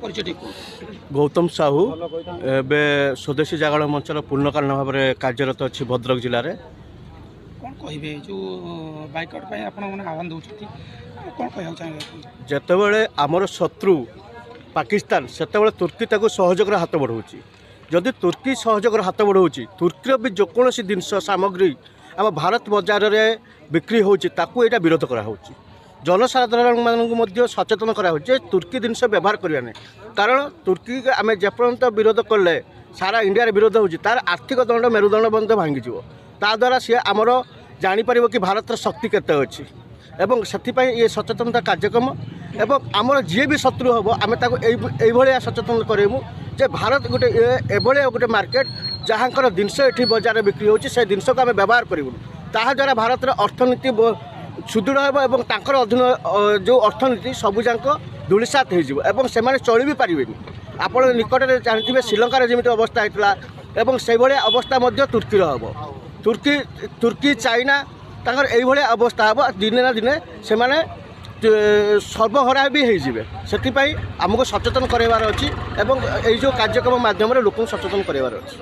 गौतम साहू एबे स्वदेशी जागरण मंचर पूर्णकालीन भाव में कार्यरत अच्छी भद्रक जिले में। कौन कहे जो बाइकआउट आह्वान दौरान कौन कह चाहिए जितेबले आमर शत्रु पाकिस्तान से तुर्की सहयोग हाथ बढ़ाऊँगी। जदि तुर्की सहयोग हाथ बढ़ाऊँगी तुर्कीर भी जेकोसी जिनस सामग्री आम भारत बजार में बिक्री होची विरोध कराऊँ। जनसाधारण मानक सचेतन कराऊँ तुर्की जिनस व्यवहार करने कारण तुर्की आम जेपर्यंत विरोध कले सारा इंडिया विरोध होची तार आर्थिक दंड मेरुदंड बंद भांगीज ताद्वारा सी आमर जापर कि भारत शक्ति केते अच्छी एवं से ये सचेतनता कार्यक्रम एवं आमर जी भी शत्रु हम आम ये सचेतन करेमु जे भारत गोटे एभलिया गोटे मार्केट जहाँकर जिनस ये बजार बिक्री होची से जिनस को आम व्यवहार करूँ ताद्वारा भारत अर्थनीति सुदृढ़ एवं तांकर अधीन जो अर्थनीति सबुजाक धूलिसात हो चल भी पारे। आपण निकट में जानते श्रीलंकार जमी अवस्था होता एवं से अवस्था तुर्कीर हम तुर्की तुर्की चाइना तांकर यही अवस्था हम दिने ना दिने से सर्वहरा भी होती आमको सचेतन करार अच्छी एवं जो कार्यक्रम माध्यम लोक सचेतन करार अच्छी।